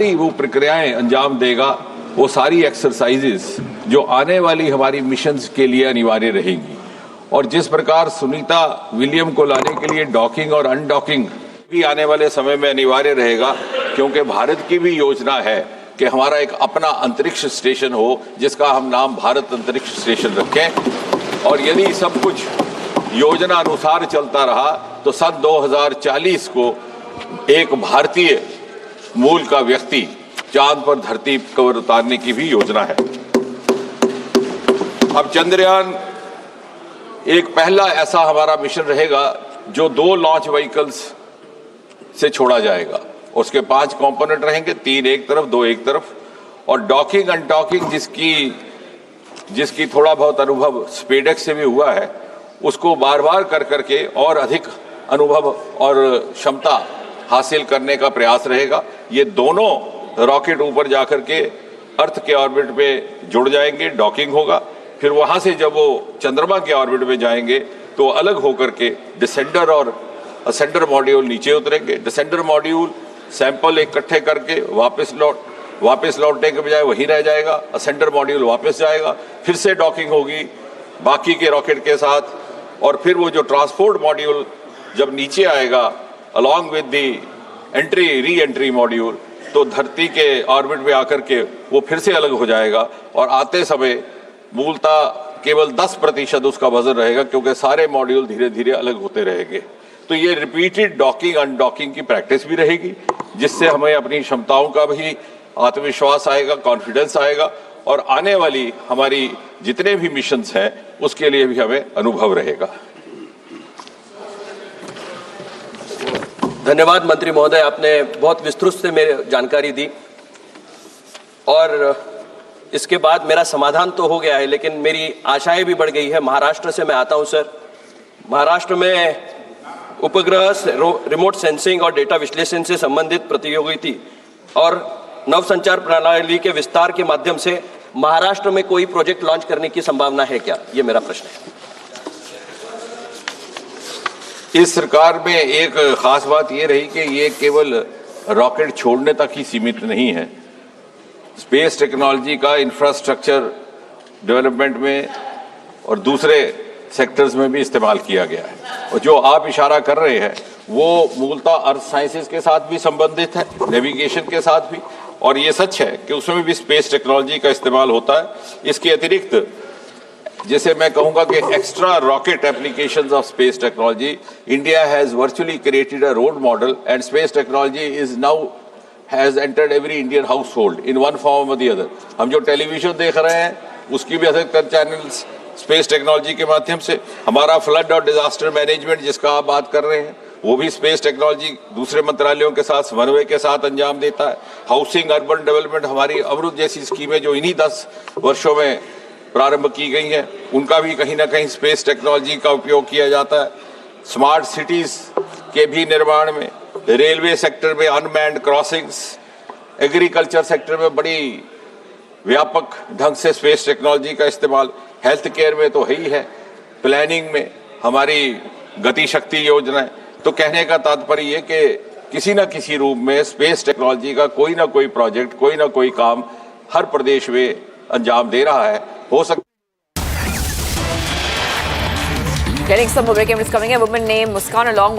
वो प्रक्रियाएं अंजाम देगा, वो सारी एक्सरसाइजेस जो आने वाली हमारी मिशंस के लिए अनिवार्य रहेंगी। और जिस प्रकार सुनीता विलियम को लाने के लिए डॉकिंग और अनडॉकिंग भी आने वाले समय में अनिवार्य रहेगा, क्योंकि भारत की भी योजना है कि हमारा एक अपना अंतरिक्ष स्टेशन हो जिसका हम नाम भारत अंतरिक्ष स्टेशन रखें। और यदि सब कुछ योजना अनुसार चलता रहा तो सन 2040 को एक भारतीय मूल का व्यक्ति चांद पर धरती कवर उतारने की भी योजना है। अब चंद्रयान एक पहला ऐसा हमारा मिशन रहेगा जो 2 लॉन्च व्हीकल्स से छोड़ा जाएगा। उसके 5 कंपोनेंट रहेंगे, 3 एक तरफ 2 एक तरफ। और डॉकिंग अनडॉकिंग जिसकी थोड़ा बहुत अनुभव स्पेसएक्स से भी हुआ है, उसको बार बार कर करके और अधिक अनुभव और क्षमता हासिल करने का प्रयास रहेगा। ये दोनों रॉकेट ऊपर जाकर के अर्थ के ऑर्बिट पे जुड़ जाएंगे, डॉकिंग होगा। फिर वहां से जब वो चंद्रमा के ऑर्बिट में जाएंगे तो अलग होकर के डिसेंडर और असेंडर मॉड्यूल नीचे उतरेंगे। डिसेंडर मॉड्यूल सैंपल इकट्ठे करके वापस लौटने के बजाय वहीं रह जाएगा। असेंडर मॉड्यूल वापस जाएगा, फिर से डॉकिंग होगी बाकी के रॉकेट के साथ। और फिर वो जो ट्रांसपोर्ट मॉड्यूल जब नीचे आएगा along with the re entry module, तो धरती के ऑर्बिट में आकर के वो फिर से अलग हो जाएगा। और आते समय मूलतः केवल 10% उसका वजन रहेगा, क्योंकि सारे मॉड्यूल धीरे धीरे अलग होते रहेंगे। तो ये रिपीटेड डॉकिंग अनडॉकिंग की प्रैक्टिस भी रहेगी, जिससे हमें अपनी क्षमताओं का भी आत्मविश्वास आएगा, कॉन्फिडेंस आएगा। और आने वाली हमारी जितने भी मिशंस हैं उसके लिए भी हमें अनुभव रहेगा। धन्यवाद मंत्री महोदय, आपने बहुत विस्तृत से मेरे जानकारी दी। और इसके बाद मेरा समाधान तो हो गया है, लेकिन मेरी आशाएं भी बढ़ गई है। महाराष्ट्र से मैं आता हूं सर। महाराष्ट्र में उपग्रह रिमोट सेंसिंग और डेटा विश्लेषण से संबंधित प्रतियोगिता और नव संचार प्रणाली के विस्तार के माध्यम से महाराष्ट्र में कोई प्रोजेक्ट लॉन्च करने की संभावना है क्या? ये मेरा प्रश्न है। इस सरकार में एक खास बात यह रही कि ये केवल रॉकेट छोड़ने तक ही सीमित नहीं है। स्पेस टेक्नोलॉजी का इंफ्रास्ट्रक्चर डेवलपमेंट में और दूसरे सेक्टर्स में भी इस्तेमाल किया गया है। और जो आप इशारा कर रहे हैं वो मूलतः अर्थ साइंसेज के साथ भी संबंधित है, नेविगेशन के साथ भी। और ये सच है कि उसमें भी स्पेस टेक्नोलॉजी का इस्तेमाल होता है। इसके अतिरिक्त जैसे मैं कहूंगा कि extra rocket applications of space technology, India has virtually created a role model and space technology is now has entered every Indian household in one form और द अदर। हम जो टेलीविजन देख रहे हैं उसकी भी अधिकतर चैनल्स स्पेस टेक्नोलॉजी के माध्यम से। हमारा फ्लड और डिजास्टर मैनेजमेंट जिसका आप बात कर रहे हैं वो भी स्पेस टेक्नोलॉजी दूसरे मंत्रालयों के साथ समन्वय के साथ अंजाम देता है। हाउसिंग अर्बन डेवलपमेंट, हमारी अमृत जैसी स्कीमें जो इन्हीं 10 वर्षों में प्रारंभ की गई हैं, उनका भी कहीं ना कहीं स्पेस टेक्नोलॉजी का उपयोग किया जाता है। स्मार्ट सिटीज के भी निर्माण में, रेलवे सेक्टर में अनमैन्ड क्रॉसिंग्स, एग्रीकल्चर सेक्टर में बड़ी व्यापक ढंग से स्पेस टेक्नोलॉजी का इस्तेमाल, हेल्थ केयर में तो है ही है, प्लानिंग में हमारी गति शक्ति योजना है। तो कहने का तात्पर्य ये कि किसी न किसी रूप में स्पेस टेक्नोलॉजी का कोई ना कोई प्रोजेक्ट, कोई ना कोई काम हर प्रदेश में अंजाम दे रहा है। हो सकता Getting some more breaking news coming in. A woman named Muskan along